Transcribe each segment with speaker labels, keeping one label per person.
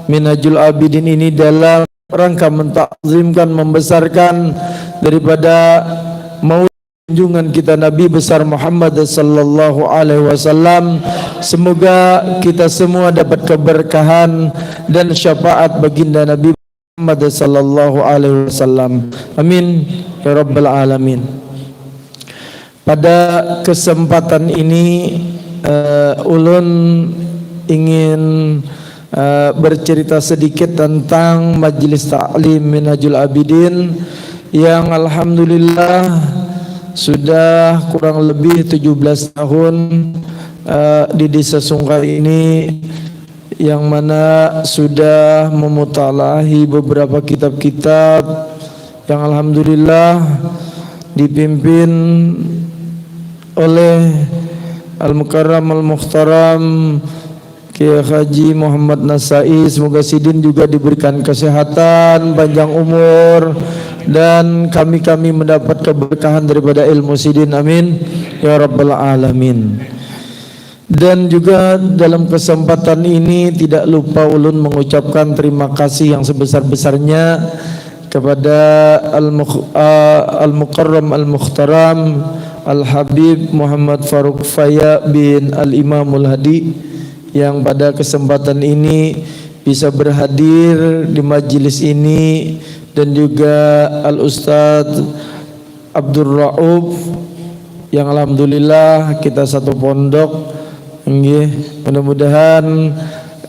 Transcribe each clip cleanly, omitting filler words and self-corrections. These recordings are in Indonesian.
Speaker 1: Minhajul Abidin ini dalam rangka mentakzimkan, membesarkan daripada maulid junjungan kita Nabi besar Muhammad sallallahu alaihi wasallam. Semoga kita semua dapat keberkahan dan syafaat baginda Nabi Muhammad sallallahu alaihi wasallam. Amin ya rabbal alamin. Pada kesempatan ini ulun ingin bercerita sedikit tentang Majelis Ta'lim Minhajul Abidin yang alhamdulillah sudah kurang lebih 17 tahun di Desa Sungkar ini, yang mana sudah memutalahi beberapa kitab-kitab yang alhamdulillah dipimpin oleh Al-Mukarram Al-Mukhtaram Kiai Haji Muhammad Nasai. Semoga Sidin juga diberikan kesehatan, panjang umur, dan kami mendapat keberkahan daripada ilmu Sidin. Amin ya rabbal alamin. Dan juga dalam kesempatan ini tidak lupa ulun mengucapkan terima kasih yang sebesar-besarnya kepada Al-Mukarram Al-Mukhtaram Al-Habib Muhammad Faruk Faya bin Al-Imamul Hadi, yang pada kesempatan ini bisa berhadir di majelis ini, dan juga Al-Ustadz Abdul Rauf yang alhamdulillah kita satu pondok. Mudah-mudahan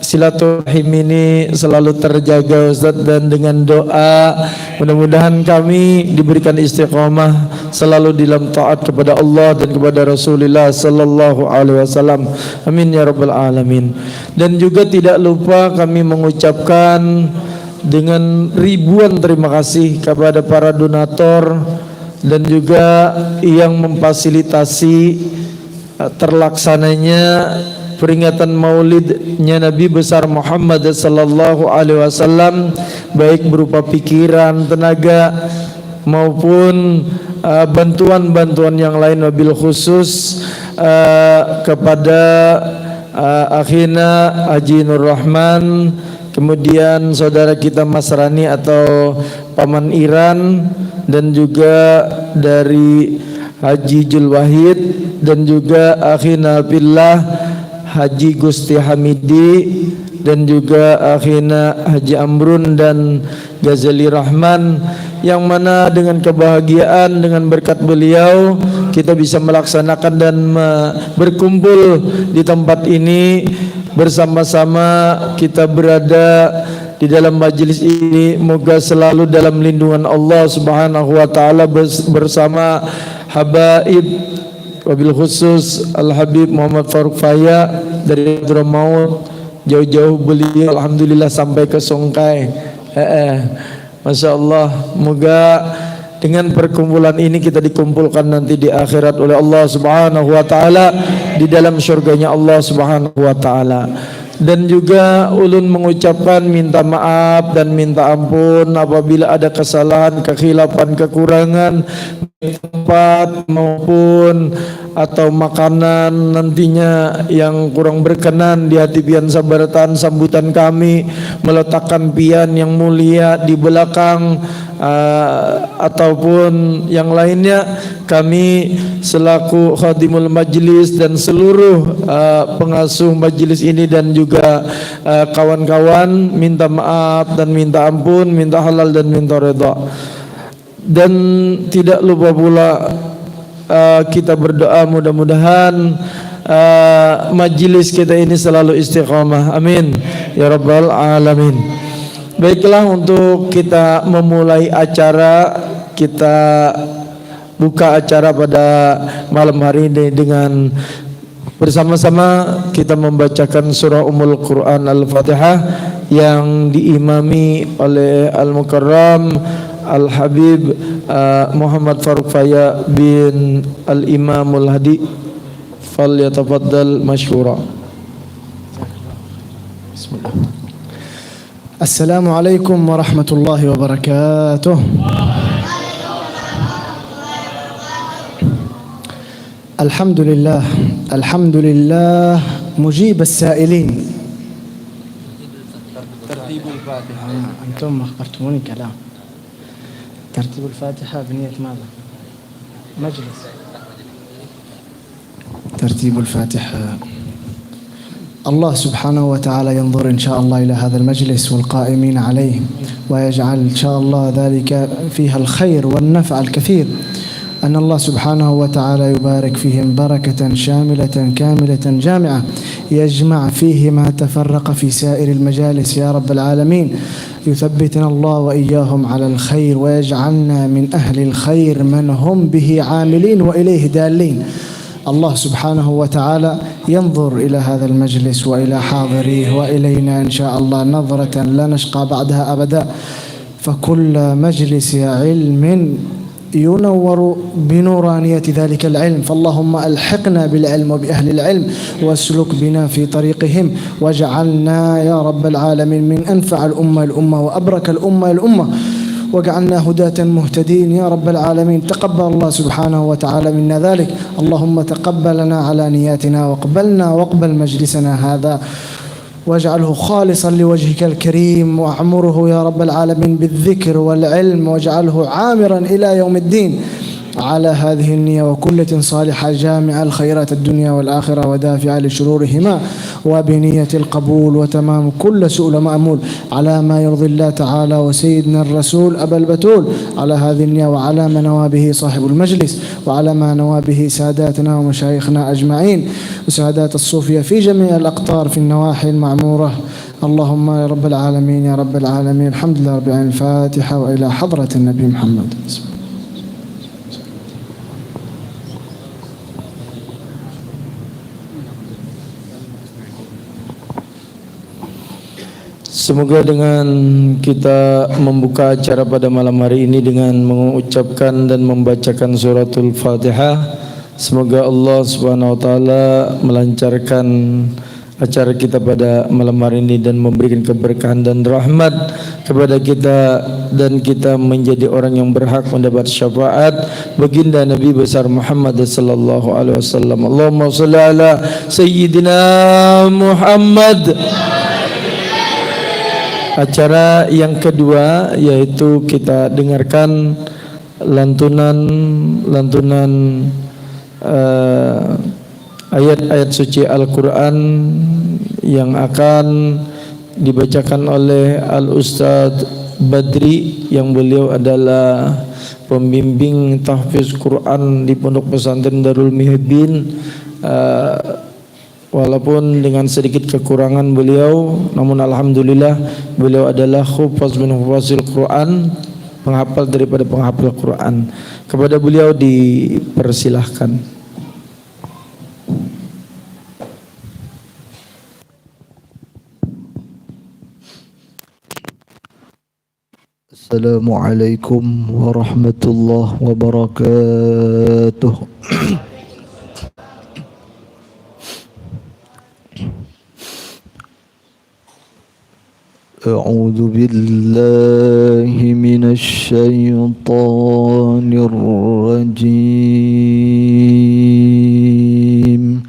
Speaker 1: silaturahim ini selalu terjaga Ustaz, dan dengan doa mudah-mudahan kami diberikan istiqamah selalu dalam taat kepada Allah dan kepada Rasulullah sallallahu alaihi wasallam. Amin ya rabbal alamin. Dan juga tidak lupa kami mengucapkan dengan ribuan terima kasih kepada para donatur dan juga yang memfasilitasi terlaksananya peringatan maulidnya Nabi besar Muhammad sallallahu alaihi wasallam, baik berupa pikiran, tenaga maupun bantuan-bantuan yang lain, wabil khusus kepada akhina Haji Nur Rahman, kemudian saudara kita Mas Rani atau Paman Iran, dan juga dari Haji Jul Wahid, dan juga akhina Billah Haji Gusti Hamidi, dan juga akhina Haji Amrun dan Ghazali Rahman, yang mana dengan kebahagiaan dengan berkat beliau kita bisa melaksanakan dan berkumpul di tempat ini bersama-sama. Kita berada di dalam majelis ini, moga selalu dalam lindungan Allah Subhanahu wa taala bersama habaib, wabil khusus Al-Habib Muhammad Faruk Faya dari Hadramaut. Jauh-jauh beliau alhamdulillah sampai ke Songkai. Masya Allah. Moga dengan perkumpulan ini kita dikumpulkan nanti di akhirat oleh Allah Subhanahu wa taala di dalam surganya Allah Subhanahu wa taala. Dan juga ulun mengucapkan minta maaf dan minta ampun apabila ada kesalahan, kekhilafan, kekurangan tempat maupun atau makanan nantinya yang kurang berkenan di hati pian sabaratan sambutan kami meletakkan pian yang mulia di belakang ataupun yang lainnya. Kami selaku khadimul majlis dan seluruh pengasuh majlis ini dan juga kawan-kawan minta maaf dan minta ampun, minta halal dan minta redha. Dan tidak lupa pula kita berdoa mudah-mudahan majlis kita ini selalu istiqamah. Amin ya rabbal alamin. Baiklah, untuk kita memulai acara, kita buka acara pada malam hari ini dengan bersama-sama kita membacakan surah Ummul Quran Al-Fatihah yang diimami oleh Al-Mukarram Al-Habib Muhammad Faruk Faya bin Al-Imamul Hadi. Falyatafaddal masyhura. Bismillah.
Speaker 2: Assalamualaikum warahmatullahi wabarakatuh. Alhamdulillah, alhamdulillah mujib as-sa'ilin
Speaker 1: ترتيب الفاتحة.
Speaker 2: أنتم أخبرتموني كلام. ترتيب الفاتحة بنية ماذا؟ مجلس. ترتيب الفاتحة. الله سبحانه وتعالى ينظر إن شاء الله إلى هذا المجلس والقائمين عليه، ويجعل إن شاء الله ذلك فيها الخير والنفع الكثير، أن الله سبحانه وتعالى يبارك فيهم بركة شاملة كاملة جامعة، يجمع فيه ما تفرق في سائر المجالس يا رب العالمين. يثبتنا الله وإياهم على الخير، ويجعلنا من أهل الخير من هم به عاملين وإليه دالين. الله سبحانه وتعالى ينظر إلى هذا المجلس وإلى حاضريه وإلينا إن شاء الله نظرة لا نشقى بعدها أبدا. فكل مجلس علم ينور بنورانية ذلك العلم، فاللهم ألحقنا بالعلم وبأهل العلم، واسلك بنا في طريقهم، واجعلنا يا رب العالمين من أنفع الأمة وأبرك الأمة، واجعلنا هداة مهتدين يا رب العالمين. تقبل الله سبحانه وتعالى منا ذلك. اللهم تقبلنا على نياتنا، واقبل مجلسنا هذا، واجعله خالصا لوجهك الكريم، واعمره يا رب العالمين بالذكر والعلم، واجعله عامرا إلى يوم الدين على هذه النية، وكلة صالحة جامع الخيرات الدنيا والآخرة ودافع لشرورهما، وبنية القبول وتمام كل سؤل مأمول، على ما يرضي الله تعالى وسيدنا الرسول أبا البتول، على هذه النية وعلى ما نوى به صاحب المجلس، وعلى ما نوى به ساداتنا ومشايخنا أجمعين، وسادات الصوفية في جميع الأقطار في النواحي المعمورة. اللهم يا رب العالمين يا رب العالمين. الحمد لله رب العالمين. الفاتحة وإلى حضرة النبي محمد.
Speaker 1: Semoga dengan kita membuka acara pada malam hari ini dengan mengucapkan dan membacakan suratul Fatihah, semoga Allah Subhanahu wa taala melancarkan acara kita pada malam hari ini dan memberikan keberkahan dan rahmat kepada kita, dan kita menjadi orang yang berhak mendapat syafaat baginda Nabi besar Muhammad sallallahu alaihi wasallam. Allahumma shalli ala sayyidina Muhammad. Acara yang kedua yaitu kita dengarkan lantunan ayat-ayat suci Al-Quran yang akan dibacakan oleh Al-Ustadz Badri, yang beliau adalah pembimbing tahfiz Quran di Pondok Pesantren Darul Mihbin. Walaupun dengan sedikit kekurangan beliau, namun alhamdulillah beliau adalah hufaz min hufazil Quran, penghafal daripada penghafal Quran. Kepada beliau dipersilahkan.
Speaker 3: Assalamualaikum warahmatullahi wabarakatuh. أعوذ بالله من الشيطان الرجيم.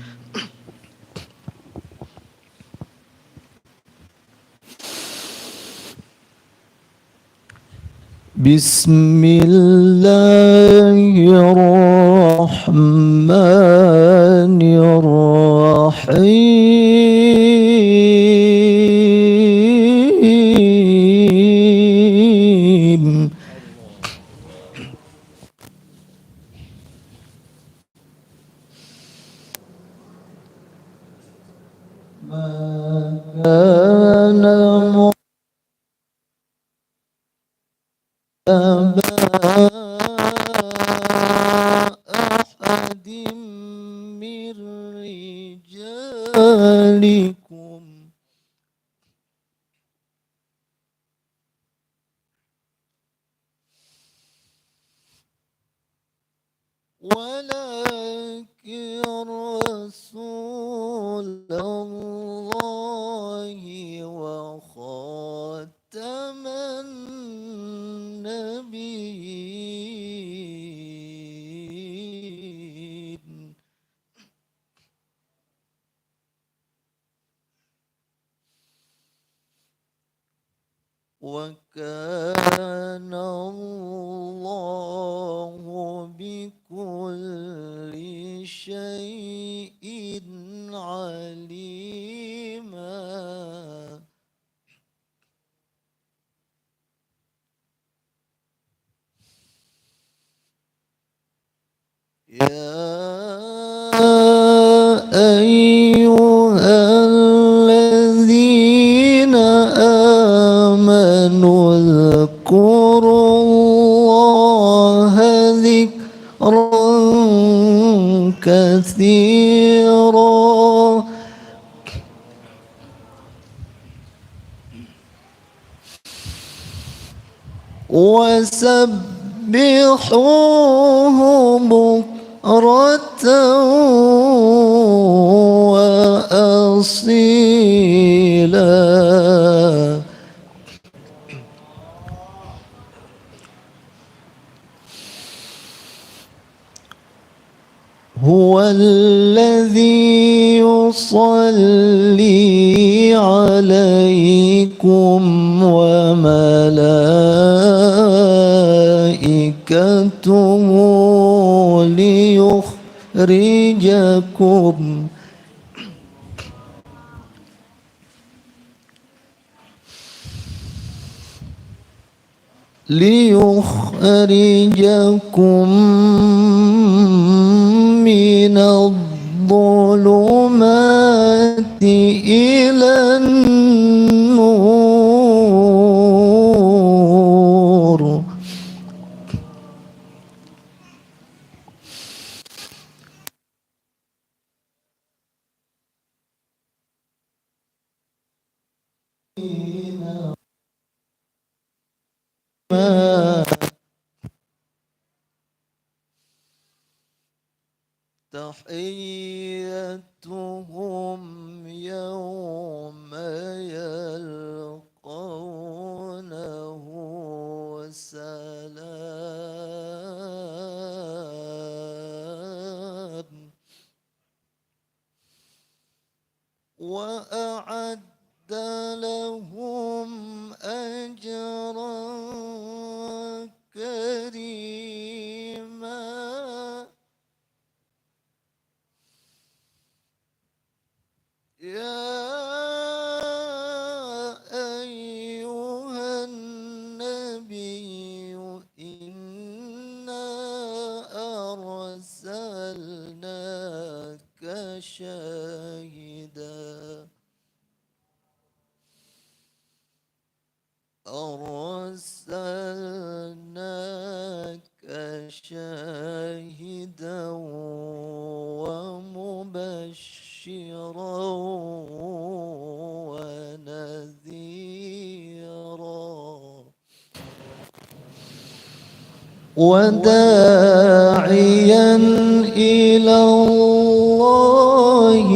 Speaker 3: بسم الله الرحمن الرحيم. ما كان أحد من رجالكم ولكن رسول الله وخاتم النبيين. وكان الله بكل شيء عليما. يا أيها الذين آمنوا اذكروا الله ذكرا كثيرا وسبحوه بكرة وأصيلا. هو الذي يصلي عليكم وملائكته ليخرجكم من الظلمات إلى النور. تحيتهم يوم يلقونه سلام وأعد لهم أجرا كريما. يا أيها النبي إنا أرسلناك شاهدا ومبشرا ونذيرا وداعيا إلى الله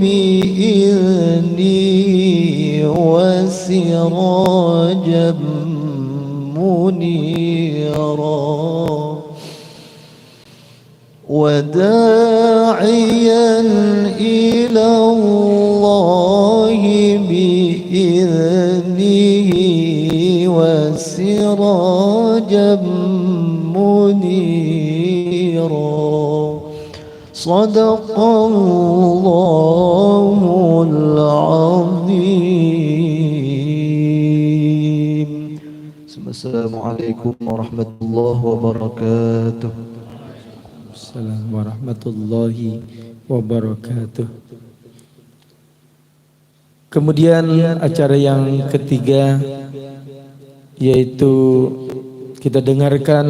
Speaker 3: بإذنه وسراجا منيرا وداعيا إلى الله بإذنه وسراجا منيرا. صدق الله العظيم. Assalamualaikum warahmatullahi wabarakatuh.
Speaker 1: Assalamualaikum warahmatullahi wabarakatuh. Kemudian acara yang ketiga yaitu kita dengarkan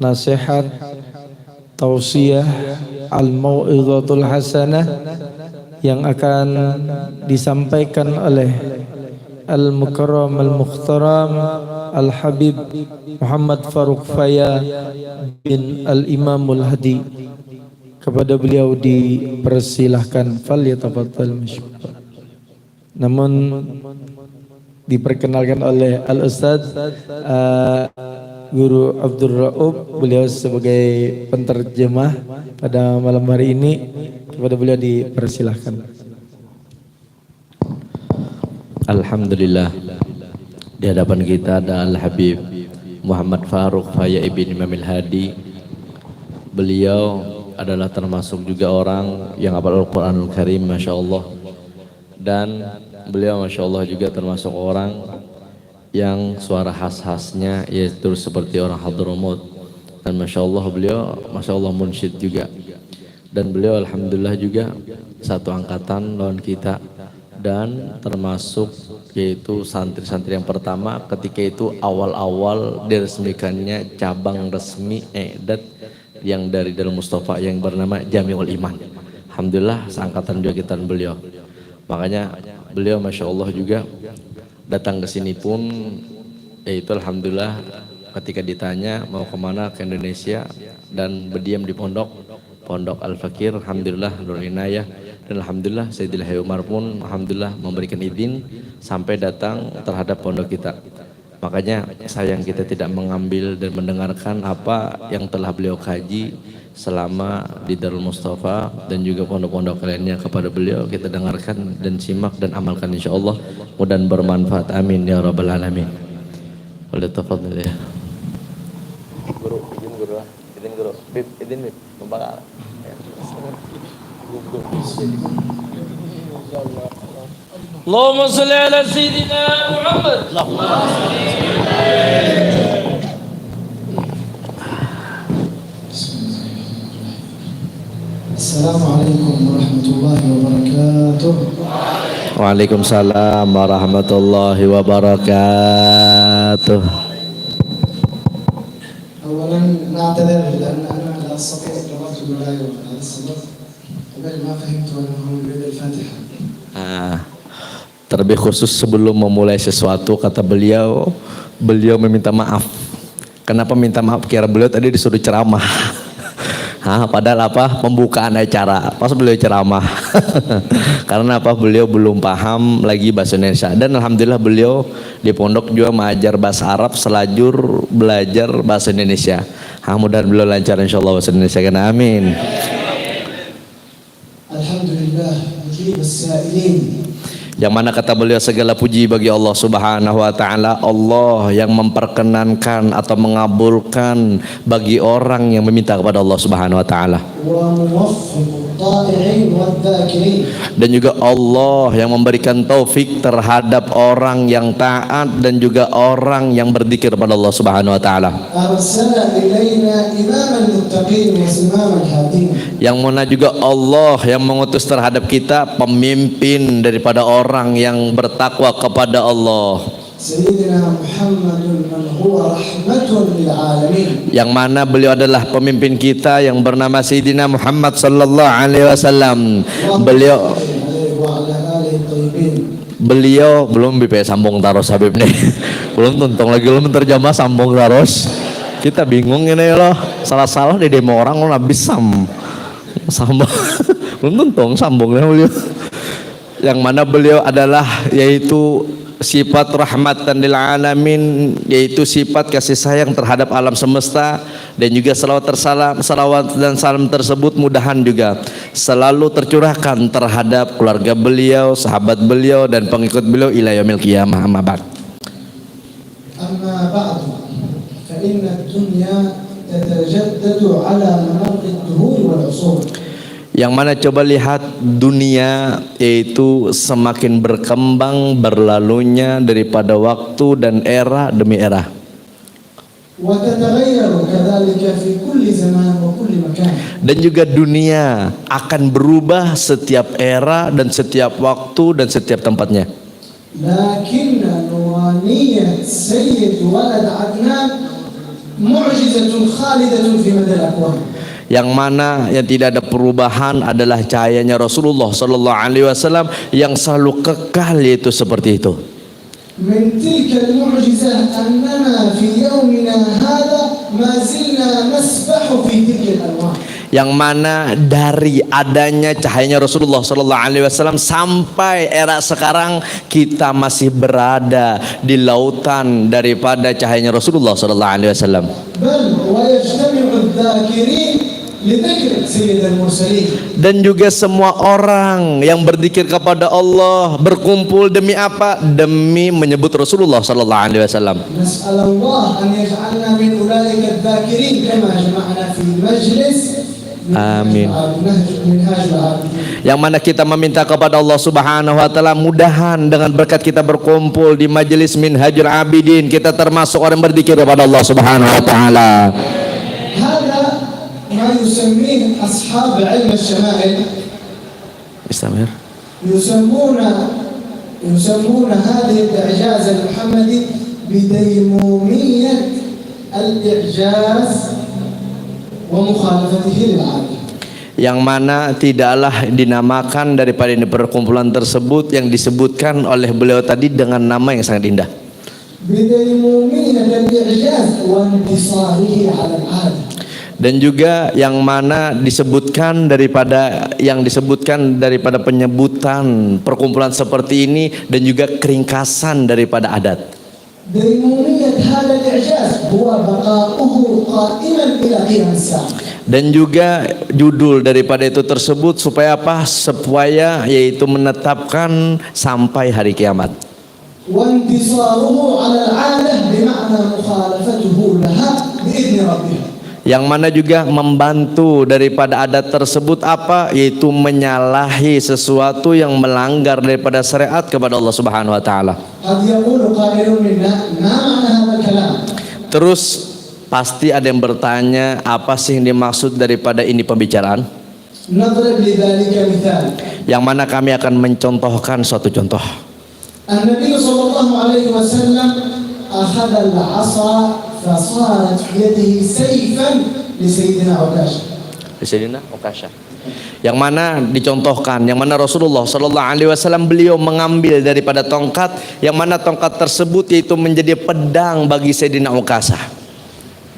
Speaker 1: nasihat tausiah al-mau'izatul hasanah yang akan disampaikan oleh Al-Mukarram Al-Mukhtaram Al-Habib Muhammad Faruq Faya bin Al-Imamul Hadi. Kepada beliau dipersilahkan falyatafaddal mashkur. Namun diperkenalkan oleh Al-Ustadz Guru Abdul Raub, beliau sebagai penterjemah pada malam hari ini. Kepada beliau dipersilahkan.
Speaker 4: Alhamdulillah, Di hadapan kita ada Al-Habib Muhammad Faruq Faya ibn Imam Al-Hadi. Beliau adalah termasuk juga orang yang hafal Al-Quranul Karim, Masya Allah. Dan beliau Masya Allah juga termasuk orang yang suara khas-khasnya yaitu seperti orang Hadramaut. Dan Masya Allah beliau Masya Allah munsyid juga. Dan beliau Alhamdulillah juga satu angkatan lawan kita. Dan termasuk yaitu santri-santri yang pertama ketika itu awal-awal diresmikannya cabang resmi Edat yang dari Darul Mustafa yang bernama Jamiul Iman. Alhamdulillah seangkatan juga kita beliau. Makanya beliau Masya Allah juga datang ke sini pun yaitu Alhamdulillah ketika ditanya mau kemana ke Indonesia dan berdiam di Pondok Al-Fakir, Alhamdulillah Nur Inayah. Dan Alhamdulillah Sayyidil Hayy Umar pun Alhamdulillah memberikan izin sampai datang terhadap pondok kita. Makanya sayang kita tidak mengambil dan mendengarkan apa yang telah beliau kaji selama di Darul Mustafa dan juga pondok-pondok lainnya kepada beliau. Kita dengarkan dan simak dan amalkan insyaallah, mudah bermanfaat, amin ya rabbal alamin. Boleh tafadhol ya guru, izin guru bib membakar
Speaker 1: Allahumma salli ala Sayyidina Muhammad.
Speaker 2: Assalamualaikum warahmatullahi wabarakatuh.
Speaker 4: Waalaikumsalam warahmatullahi wabarakatuh.
Speaker 2: أولا نعتذر لأن أنا لا أستطيع قراءة الولاية وهذا السبب قبل ما فهمت أنه يريد الفاتحة.
Speaker 4: Terlebih khusus sebelum memulai sesuatu kata beliau meminta maaf. Kenapa minta maaf? Kira beliau tadi disuruh ceramah. Padahal apa? Pembukaan acara. Pas beliau ceramah. Karena apa? Beliau belum paham lagi bahasa Indonesia. Dan alhamdulillah beliau di pondok juga mengajar bahasa Arab, selajur belajar bahasa Indonesia. Mudah-mudahan beliau lancar insyaallah bahasa Indonesia. Karena amin.
Speaker 2: Alhamdulillah, mujib as-sa'ilin.
Speaker 4: Yang mana kata beliau segala puji bagi Allah Subhanahu wa taala, Allah yang memperkenankan atau mengabulkan bagi orang yang meminta kepada Allah Subhanahu wa taala. Dan juga Allah yang memberikan taufik terhadap orang yang taat dan juga orang yang berzikir kepada Allah Subhanahu wa taala. Yang mana juga Allah yang mengutus terhadap kita pemimpin daripada orang yang bertakwa kepada Allah. Yang mana beliau adalah pemimpin kita yang bernama Sayyidina Muhammad sallallahu alaihi wasallam. Beliau belum BP sambung taros Habib nih. Belum tuntung lagi belum terjemah sambung taros. Kita bingung ini loh. Salah-salah di demo orang lo habis sambung. Belum tuntung sambungnya beliau. Yang mana beliau adalah yaitu sifat rahmatan lil alamin, yaitu sifat kasih sayang terhadap alam semesta. Dan juga salawat dan salam tersebut mudahan juga selalu tercurahkan terhadap keluarga beliau, sahabat beliau dan pengikut beliau ila yaumil qiyamah. Amma ba'd.
Speaker 2: Amma ba'du, fa inna ad-dunya tatajaddadu ala marri ad-duhur wal 'usur.
Speaker 4: Yang mana coba lihat dunia yaitu semakin berkembang berlalunya daripada waktu dan era demi era. Dan juga dunia akan berubah setiap era dan setiap waktu dan setiap tempatnya.
Speaker 2: Lakinna nuraniyah Sayyid Walad Adnan mu'jizatun khalidatun fi madal aqwam.
Speaker 4: Yang mana yang tidak ada perubahan adalah cahayanya Rasulullah sallallahu alaihi wasallam yang selalu kekal, yaitu seperti itu.
Speaker 2: Min tilka al-mu'jizah annana fi yawmina hadha ma zilna nasbahu fi tilka al-anwar.
Speaker 4: Yang mana dari adanya cahayanya Rasulullah sallallahu alaihi wasallam sampai era sekarang kita masih berada di lautan daripada cahayanya Rasulullah sallallahu alaihi wasallam.
Speaker 2: Bal wa yajtami'u adh-dhakirin لذكر سيد المرسلين
Speaker 4: dan juga semua orang yang berzikir kepada Allah berkumpul demi apa? Demi menyebut Rasulullah sallallahu alaihi wasallam.
Speaker 2: نسأل الله أن يجعلنا من أولئك الذاكرين كما جمعنا في مجلس
Speaker 4: آمين.
Speaker 2: منهاج العابدين.
Speaker 4: Yang mana kita meminta kepada Allah Subhanahu wa taala mudahan dengan berkat kita berkumpul di majelis Minhajul Abidin kita termasuk orang berzikir kepada Allah Subhanahu wa taala.
Speaker 2: هذا ما يسميه أصحاب علم الشمائل
Speaker 4: Istamir.
Speaker 2: يسمون هذه الإعجاز المحمدي بديمومية الإعجاز ومخالفته للعادة.
Speaker 4: Yang mana tidaklah dinamakan daripada ini perkumpulan tersebut yang disebutkan oleh beliau tadi dengan nama yang sangat indah.
Speaker 2: بديمومية الإعجاز وانتصاره على العادة.
Speaker 4: Dan juga yang mana disebutkan daripada penyebutan perkumpulan seperti ini dan juga keringkasan daripada adat.
Speaker 2: ديمومية هذا الإعجاز هو بقاؤه قائما إلى قيام الساعة.
Speaker 4: Dan juga judul daripada itu tersebut supaya apa? Supaya yaitu menetapkan sampai hari kiamat.
Speaker 2: وانتصاره على العادة بمعنى مخالفته لها بإذن ربها.
Speaker 4: Yang mana juga membantu daripada adat tersebut apa? Yaitu menyalahi sesuatu yang melanggar daripada syariat kepada Allah Subhanahu wa taala.
Speaker 2: قد يقول قائل منا ما معنى هذا الكلام؟
Speaker 4: Terus pasti ada yang bertanya, apa sih yang dimaksud daripada ini pembicaraan?
Speaker 2: نضرب لذلك مثال.
Speaker 4: Yang mana kami akan mencontohkan suatu contoh.
Speaker 2: النبي صلى الله عليه وسلم أخذ العصا فصارت في يده سيفا لسيدنا عكاشة. Yang mana dicontohkan, yang mana Rasulullah sallallahu alaihi wasallam beliau mengambil daripada tongkat, yang mana tongkat tersebut yaitu menjadi pedang bagi Sayyidina Ukasah.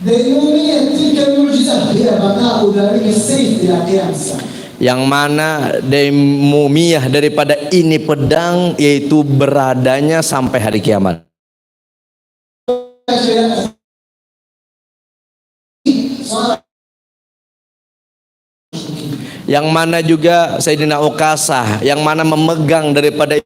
Speaker 2: ديمومية تلك المعجزة هي بقاء ذلك السيف إلى قيام الساعة.
Speaker 4: Yang mana demumiyah daripada ini pedang yaitu beradanya sampai hari kiamat. Yang mana juga Sayyidina Ukasah yang mana memegang daripada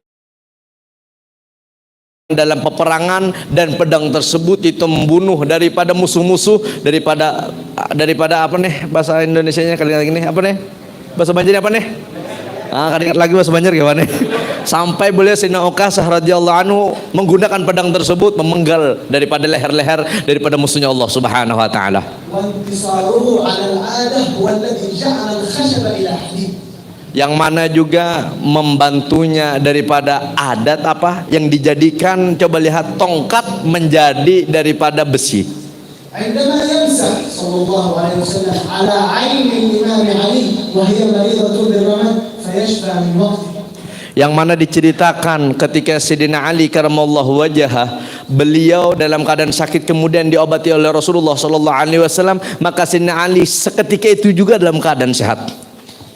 Speaker 4: dalam peperangan dan pedang tersebut itu membunuh daripada musuh-musuh daripada apa nih bahasa Indonesianya kali ini apa nih bahasa Banjar apa nih ingat lagi bahasa Banjar gimana sampai beliau Sayyidina Ukasah radhiyallahu anhu menggunakan pedang tersebut memenggal daripada leher-leher daripada musuhnya Allah Subhanahu wa taala. Yang mana juga membantunya daripada adat apa yang dijadikan, coba lihat tongkat menjadi daripada besi.
Speaker 2: عندما يمسح صلى الله عليه وسلم على عين الإمام علي وهي مريضة بالرمد فيشفى من وقته.
Speaker 4: Yang mana diceritakan ketika Sayyidina Ali karamallahu wajhah beliau dalam keadaan sakit kemudian diobati oleh Rasulullah sallallahu alaihi wasallam, maka Sayyidina Ali seketika itu juga dalam keadaan sehat.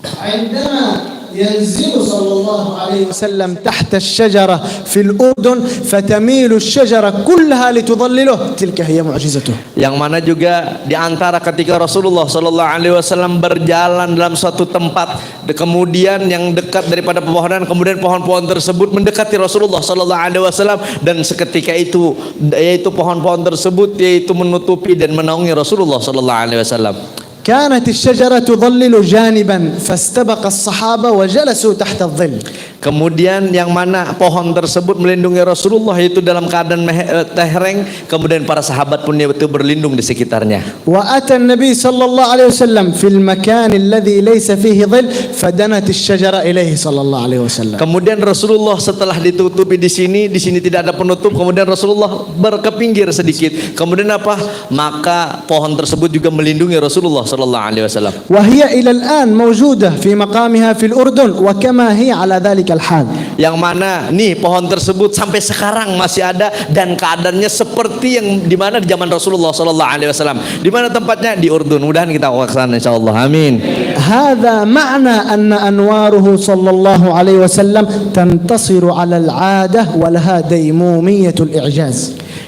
Speaker 2: عندما ينزل صلى الله عليه وسلم تحت الشجرة في الأردن فتميل الشجرة كلها لتظلله تلك هي معجزته.
Speaker 4: Yang mana juga di antara ketika Rasulullah sallallahu alaihi wasallam berjalan dalam suatu tempat kemudian yang dekat daripada pepohonan kemudian pohon-pohon tersebut mendekati Rasulullah sallallahu alaihi wasallam dan seketika itu yaitu pohon-pohon tersebut yaitu menutupi dan menaungi Rasulullah sallallahu alaihi wasallam.
Speaker 2: كانت الشجرة تظلل جانبا فاستبق الصحابة وجلسوا تحت الظل.
Speaker 4: Kemudian yang mana pohon tersebut melindungi Rasulullah itu dalam keadaan tehreng, kemudian para sahabat pun itu berlindung di sekitarnya.
Speaker 2: وأتى النبي صلى الله عليه وسلم في المكان الذي ليس فيه ظل فدنت الشجرة إليه صلى الله عليه وسلم.
Speaker 4: Kemudian Rasulullah setelah ditutupi di sini tidak ada penutup, kemudian Rasulullah berkepinggir sedikit. Kemudian apa? Maka pohon tersebut juga melindungi Rasulullah sallallahu alaihi wasallam.
Speaker 2: وهي إلى الآن موجودة في مقامها في الأردن وكما هي على ذلك الحال.
Speaker 4: Yang mana nih pohon tersebut sampai sekarang masih ada dan keadaannya seperti yang di mana di zaman Rasulullah sallallahu alaihi wasallam. Di mana tempatnya? Di Urdun. Mudahan kita ke sana insyaallah. Amin.
Speaker 2: هذا معنى أن أنواره صلى الله عليه وسلم تنتصر على العادة ولها ديمومية الإعجاز.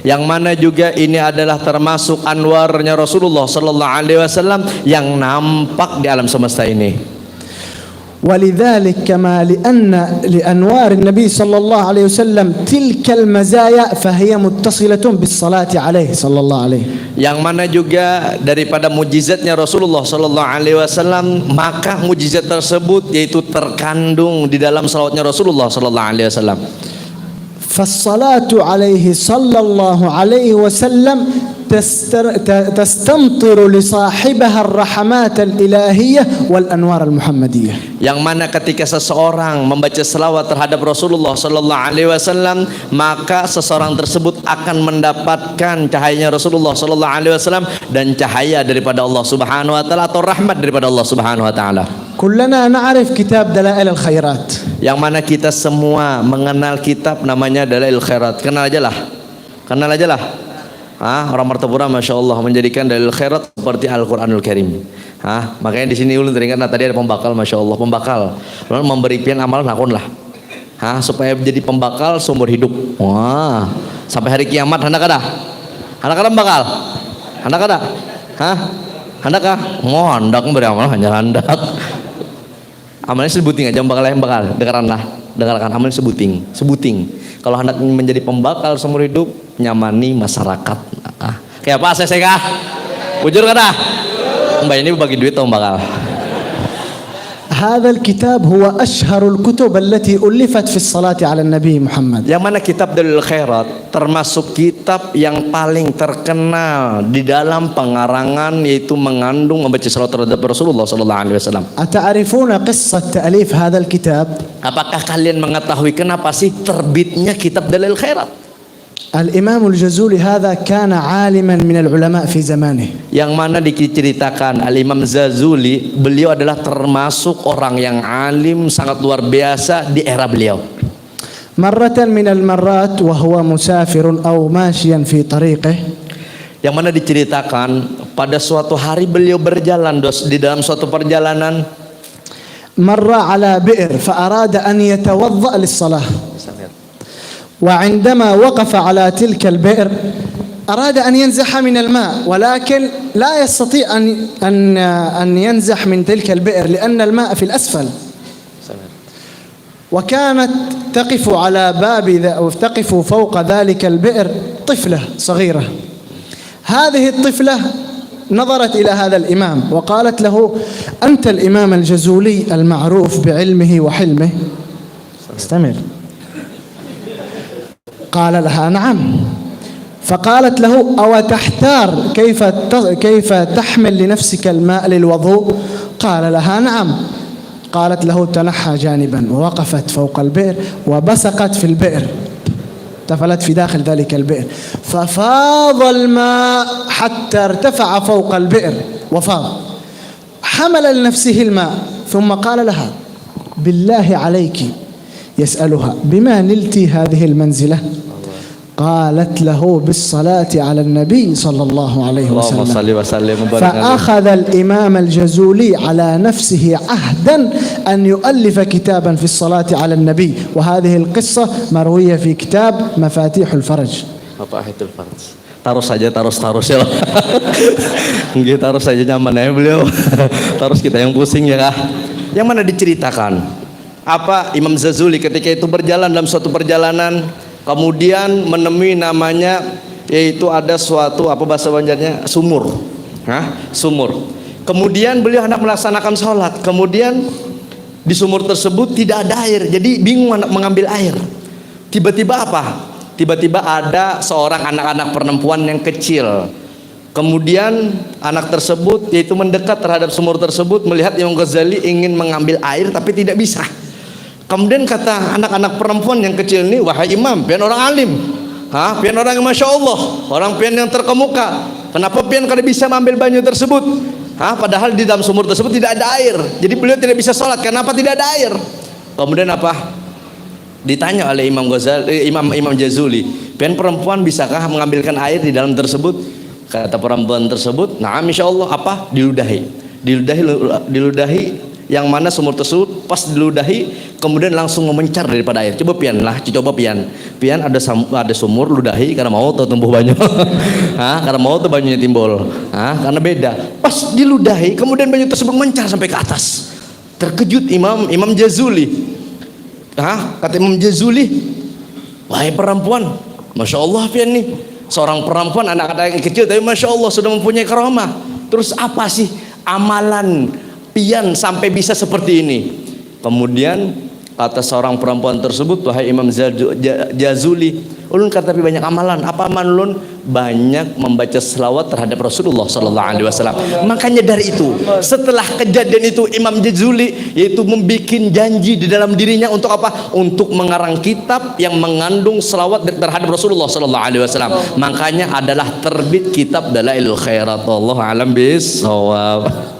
Speaker 4: yang mana juga ini adalah termasuk anwarnya Rasulullah sallallahu alaihi wasallam yang nampak di alam semesta ini.
Speaker 2: ولذلك كما لأنوار النبي صلى الله عليه وسلم تلك المزايا فهي متصلة بالصلاة عليه صلى الله عليه.
Speaker 4: Yang mana juga daripada mujizatnya Rasulullah sallallahu alaihi wasallam, maka mujizat tersebut yaitu terkandung di dalam salawatnya Rasulullah sallallahu alaihi wasallam.
Speaker 2: فالصلاة عليه صلى الله عليه وسلم تستمطر لصاحبها الرحمات الإلهية والأنوار المحمدية.
Speaker 4: Yang mana ketika seseorang membaca selawat terhadap Rasulullah sallallahu alaihi wasallam, maka seseorang tersebut akan mendapatkan cahayanya Rasulullah sallallahu alaihi wasallam dan cahaya daripada Allah Subhanahu wa taala atau rahmat daripada Allah Subhanahu wa taala.
Speaker 2: كلنا نعرف كتاب دلائل الخيرات.
Speaker 4: Yang mana kita semua mengenal kitab namanya Dalail Khairat. Kenal aja lah. Orang Martapura Masya Allah menjadikan Dalil Khairat seperti Al-Quranul Karim. Makanya di sini ulun teringat tadi ada pembakal, Masya Allah, pembakal. Lalu memberi pian amal nakon lah. Supaya menjadi pembakal seumur hidup. Wah, sampai hari kiamat hendak ada. Hendak ada pembakal. Hendak ada. Hendak kah? Mau hendak memberi amal hanya hendak. Amalnya sebuting aja bakal dengarkan amalnya sebuting. Kalau hendak menjadi pembakal seumur hidup, nyamani masyarakat. Kayak apa saya kah? Bujur kada? Mbak ini bagi duit atau bakal?
Speaker 2: هذا الكتاب هو أشهر الكتب التي ألفت في الصلاة على النبي محمد.
Speaker 4: Yang mana kitab Dalil Khairat termasuk kitab yang paling terkenal di dalam pengarangan, yaitu mengandung membaca salat terhadap Rasulullah sallallahu alaihi wasallam.
Speaker 2: أتعرفون قصة تأليف هذا الكتاب؟
Speaker 4: Apakah kalian mengetahui kenapa sih terbitnya kitab Dalil Khairat?
Speaker 2: الإمام الجزولي هذا كان عالما من العلماء في زمانه.
Speaker 4: Yang mana diceritakan Al-Imam Zazuli, beliau adalah termasuk orang yang alim sangat luar biasa di era beliau.
Speaker 2: مرة من المرات وهو مسافر أو ماشيا في طريقه.
Speaker 4: Yang mana diceritakan pada suatu hari beliau berjalan di dalam suatu perjalanan,
Speaker 2: مر على بئر فأراد أن يتوضأ للصلاة. وعندما وقف على تلك البئر أراد أن ينزح من الماء، ولكن لا يستطيع أن ينزح من تلك البئر لأن الماء في الأسفل. وكانت تقف فوق ذلك البئر طفلة صغيرة. هذه الطفلة نظرت إلى هذا الإمام وقالت له: أنت الإمام الجزولي المعروف بعلمه وحلمه؟ استمر. قال لها: نعم. فقالت له: أو تحتار كيف تحمل لنفسك الماء للوضوء؟ قال لها: نعم. قالت له: تنحى جانبا، ووقفت فوق البئر وبصقت في البئر، تفلت في داخل ذلك البئر، ففاض الماء حتى ارتفع فوق البئر وفاض. حمل لنفسه الماء ثم قال لها: بالله عليك، يسألها: بما نلت هذه المنزلة؟ قالت له: بالصلاة على النبي صلى الله عليه وسلم. فأخذ الإمام الجزولي على نفسه عهدا أن يؤلف كتابا في الصلاة على النبي، وهذه القصة مروية في كتاب مفاتيح الفرج.
Speaker 4: Mafatul Farj. Taruh saja ya. Nggih, taruh saja nyaman ya beliau. Taruh kita yang pusing ya kah. Yang mana diceritakan apa Imam Zazuli ketika itu berjalan dalam suatu perjalanan, kemudian menemui namanya, yaitu ada suatu apa bahasa Banjarnya, sumur. Sumur. Kemudian beliau hendak melaksanakan sholat, kemudian di sumur tersebut tidak ada air, jadi bingung hendak mengambil air. Tiba-tiba apa? Tiba-tiba ada seorang anak-anak perempuan yang kecil. Kemudian anak tersebut yaitu mendekat terhadap sumur tersebut, melihat Imam Ghazali ingin mengambil air tapi tidak bisa. Kemudian kata anak-anak perempuan yang kecil ini: wahai imam, pian orang alim, pian orang yang Masya Allah, orang pian yang terkemuka, kenapa pian kada bisa mengambil banyu tersebut? Padahal di dalam sumur tersebut tidak ada air, jadi beliau tidak bisa sholat, kenapa tidak ada air? Kemudian apa? Ditanya oleh Imam Ghazali, Imam Jazuli, pian perempuan bisakah mengambilkan air di dalam tersebut? Kata perempuan tersebut: nah, Insya Allah. Apa? Diludahi
Speaker 5: yang mana sumur tersebut pas diludahi kemudian langsung memencar daripada air. Coba pian lah, coba pian. Pian ada sumur ludahi karena mau tuh tumbuh banyu. Karena mau tuh banyunya timbul. Karena beda. Pas diludahi kemudian banyu tersebut mencar sampai ke atas. Terkejut Imam Jazuli. Kata Imam Jazuli, wahai perempuan, Masya Allah pian nih, seorang perempuan anak-anak kecil tapi Masya Allah sudah mempunyai karamah. Terus apa sih amalan pian sampai bisa seperti ini? Kemudian kata seorang perempuan tersebut, wahai Imam Jazuli, ulun kata tapi banyak amalan. Apa amalan ulun? Banyak membaca selawat terhadap Rasulullah sallallahu alaihi wasallam. Makanya dari itu, setelah kejadian itu Imam Jazuli yaitu membuat janji di dalam dirinya untuk apa? Untuk mengarang kitab yang mengandung selawat terhadap Rasulullah sallallahu alaihi wasallam. Makanya adalah terbit kitab Dalailul Khairat. Wallahu a'lam bishawab.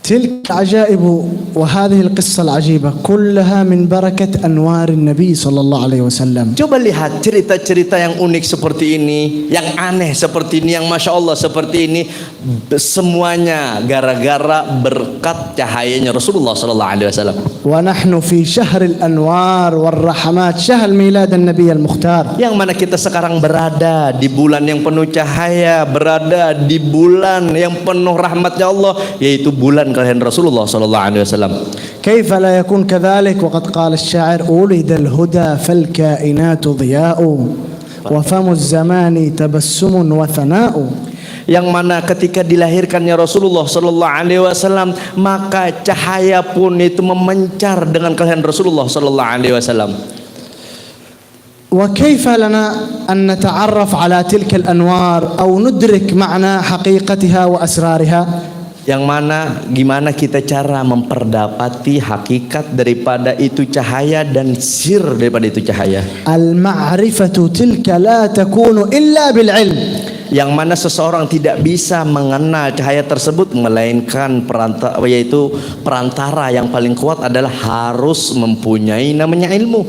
Speaker 2: تلك العجائب وهذه القصة العجيبة كلها من بركة أنوار النبي صلى الله عليه وسلم.
Speaker 5: Coba lihat cerita-cerita yang unik seperti ini, yang aneh seperti ini, yang Masya Allah seperti ini, semuanya gara-gara berkat cahayanya Rasulullah sallallahu alaihi wasallam.
Speaker 2: ونحن في شهر الأنوار والرحمات شهر ميلاد النبي المختار.
Speaker 5: Yang mana kita sekarang berada di bulan yang penuh cahaya, berada di bulan yang penuh rahmatnya Allah, yaitu bulan kelahiran Rasulullah sallallahu alaihi wasallam.
Speaker 2: كيف لا يكون كذلك وقد قال الشاعر ولد الهدى فالكائنات ضياء وفم الزمان تبسم وثناء.
Speaker 5: Yang mana ketika dilahirkannya Rasulullah sallallahu alaihi wasallam, maka cahaya pun itu memencar dengan kelahiran Rasulullah sallallahu alaihi wasallam.
Speaker 2: وكيف لنا أن نتعرف على تلك الأنوار أو ندرك معنى حقيقتها وأسرارها؟
Speaker 5: Yang mana gimana kita cara memperdapati hakikat daripada itu cahaya dan sir daripada itu cahaya.
Speaker 2: المعرفة تلك لا تكون إلا بالعلم.
Speaker 5: Yang mana seseorang tidak bisa mengenal cahaya tersebut melainkan perantara yang paling kuat adalah harus mempunyai namanya ilmu.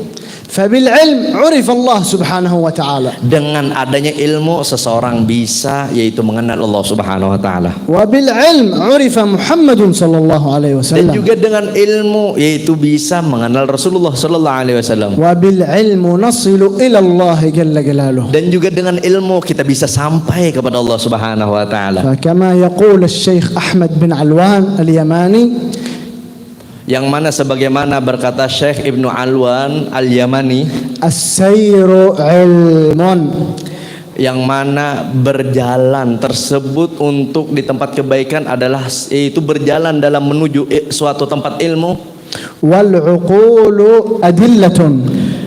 Speaker 2: فبالعلم عرف الله سبحانه وتعالى.
Speaker 5: Dengan adanya ilmu seseorang bisa yaitu mengenal Allah Subhanahu wa taala.
Speaker 2: وبالعلم عرف محمد صلى الله عليه
Speaker 5: Dan
Speaker 2: وسلم.
Speaker 5: juga dengan ilmu yaitu bisa mengenal Rasulullah sallallahu alaihi wasallam.
Speaker 2: وبالعلم نصل إلى الله جل جلاله.
Speaker 5: Dan juga dengan ilmu kita bisa sampai kepada Allah Subhanahu wa taala.
Speaker 2: فكما يقول الشيخ أحمد بن علوان اليماني،
Speaker 5: Yang mana sebagaimana berkata Syekh Ibnu Alwan Al-Yamani,
Speaker 2: السير علم.
Speaker 5: yang mana berjalan tersebut untuk di tempat kebaikan adalah yaitu berjalan dalam menuju suatu tempat ilmu.
Speaker 2: والعقول أدلة.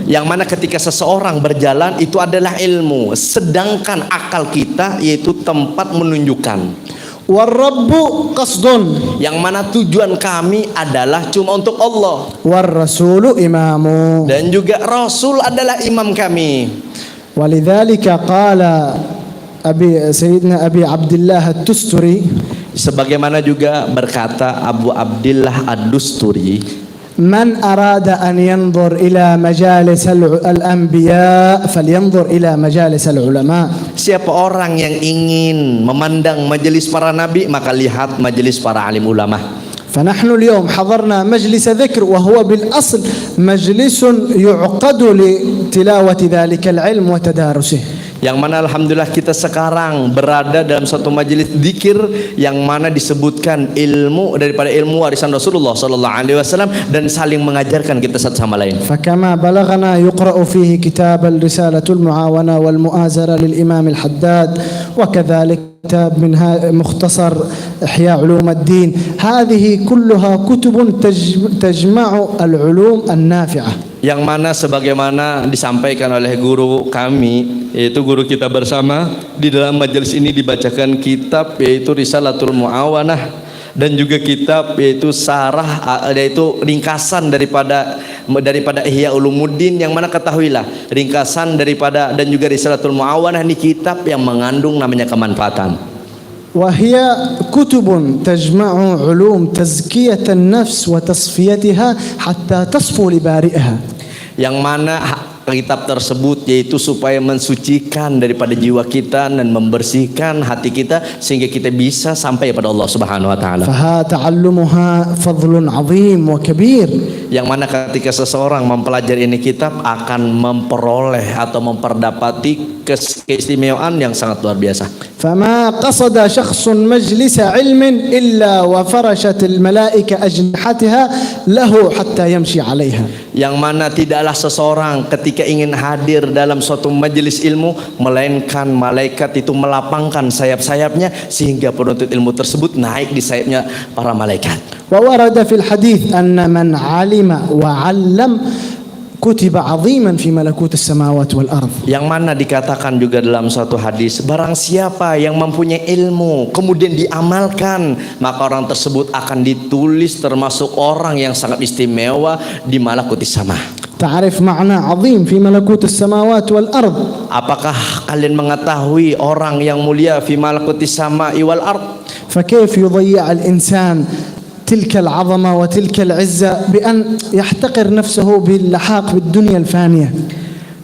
Speaker 5: Yang mana ketika seseorang berjalan itu adalah ilmu, sedangkan akal kita yaitu tempat menunjukkan.
Speaker 2: والرب قصد.
Speaker 5: Yang mana tujuan kami adalah cuma untuk Allah.
Speaker 2: والرسول إمام.
Speaker 5: Dan juga Rasul adalah imam kami.
Speaker 2: ولذلك قال سيدنا أبي عبد الله التستري،
Speaker 5: Sebagaimana juga berkata Abu Abdillah Ad-Dusturi,
Speaker 2: من أراد أن ينظر إلى مجالس الأنبياء فلينظر إلى مجالس العلماء.
Speaker 5: siapa orang yang ingin memandang majelis para nabi maka lihat majelis para alim ulama.
Speaker 2: فنحن اليوم حضرنا مجلس ذكر وهو بالأصل مجلس يعقد لتلاوة ذلك العلم وتدارسه.
Speaker 5: Yang mana alhamdulillah kita sekarang berada dalam satu majelis zikir yang mana disebutkan ilmu daripada ilmu warisan Rasulullah sallallahu alaihi wasallam dan saling mengajarkan kita satu sama lain.
Speaker 2: فكما بلغنا يقرأ فيه كتاب الرسالة المعاونة والمؤازرة للإمام الحداد، وكذلك كتاب من مختصر إحياء علوم الدين. هذه كلها كتب تجمع العلوم النافعة.
Speaker 5: Yang mana sebagaimana disampaikan oleh guru kami yaitu guru kita bersama, di dalam majelis ini dibacakan kitab yaitu Risalatul Muawanah dan juga kitab yaitu sarah yaitu ringkasan daripada Ihya Ulumuddin, yang mana ketahuilah ringkasan daripada dan juga Risalatul Muawanah ini kitab yang mengandung namanya kemanfaatan.
Speaker 2: وهي كتب تجمع علوم تزكية النفس وتصفيتها حتى تصفو لبارئها.
Speaker 5: Yang mana kitab tersebut, yaitu supaya mensucikan daripada jiwa kita dan membersihkan hati kita sehingga kita bisa sampai pada Allah Subhanahu wa taala.
Speaker 2: فها تعلمها فضل عظيم وكبير.
Speaker 5: Yang mana ketika seseorang mempelajari ini kitab akan memperoleh atau memperdapati keistimewaan yang sangat luar biasa.
Speaker 2: فما قصد شخص مجلس علم إلا وفرشت الملائكة أجنحتها له حتى يمشي عليها.
Speaker 5: Yang mana tidaklah seseorang ketika ingin hadir dalam suatu majelis ilmu melainkan malaikat itu melapangkan sayap-sayapnya sehingga penuntut ilmu tersebut naik di sayapnya para malaikat.
Speaker 2: وورد في الحديث أن من علم وعلم كتب عظيما في ملكوت السماوات والأرض.
Speaker 5: Yang mana dikatakan juga dalam suatu hadis, barang siapa yang mempunyai ilmu kemudian diamalkan, maka orang tersebut akan ditulis termasuk orang yang sangat istimewa di malakutis sama.
Speaker 2: تعرف معنى عظيم في ملكوت السماوات والأرض؟
Speaker 5: Apakah kalian mengetahui orang yang mulia fi malakutis sama'i wal ard?
Speaker 2: فكيف يضيع الإنسان تلك العظمة وتلك العزة بأن يحتقر نفسه باللحاق بالدنيا الفانية؟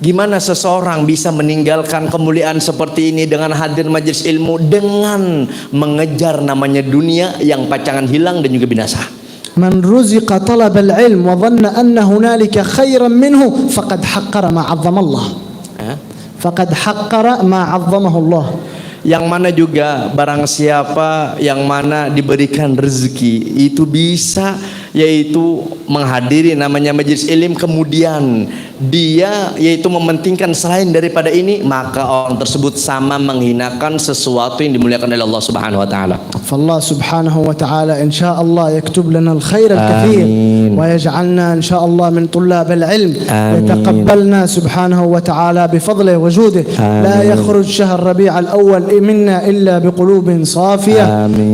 Speaker 5: Gimana seseorang bisa meninggalkan kemuliaan seperti ini dengan hadir majelis ilmu dengan mengejar namanya dunia yang pacangan hilang dan juga binasa?
Speaker 2: من رزق طلب العلم وظن أن هنالك خيرا منه فقد حقر ما عظم الله. فقد حقر ما عظمه الله.
Speaker 5: Yang mana juga barang siapa yang mana diberikan rezeki itu bisa yaitu menghadiri namanya majelis ilmu kemudian dia yaitu mementingkan selain daripada ini, maka orang tersebut sama menghinakan sesuatu yang dimuliakan oleh Allah Subhanahu wa taala.
Speaker 2: فالله سبحانه وتعالى إن شاء الله يكتب لنا الخير الكثير ويجعلنا إن شاء الله من طلاب العلم. يتقبلنا سبحانه وتعالى بفضله وجوده. لا يخرج شهر ربيع الأول منا إلا بقلوب صافية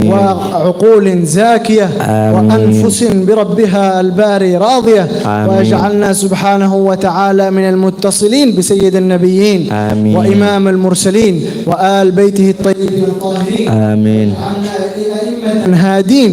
Speaker 2: وعقول زاكية وأنفس بربها الباري راضية. ويجعلنا سبحانه وتعالى من المتصلين بسيد النبيين وإمام المرسلين وآل بيته الطيبين الطاهرين.
Speaker 4: آمين.
Speaker 2: هادين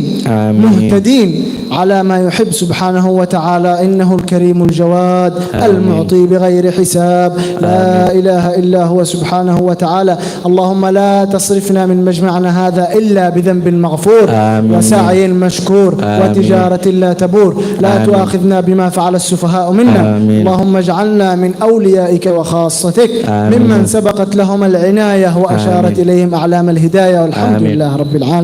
Speaker 2: مهتدين على ما يحب سبحانه وتعالى. إنه الكريم الجواد المعطي بغير حساب. لا إله إلا هو سبحانه وتعالى. اللهم لا تصرفنا من مجمعنا هذا إلا بذنب مغفور وسعي مشكور وتجارة لا تبور. لا تؤاخذنا بما فعل السفهاء منا. اللهم اجعلنا من أوليائك وخاصتك ممن سبقت لهم العناية وأشارت إليهم أعلام الهداية. والحمد لله رب العالمين.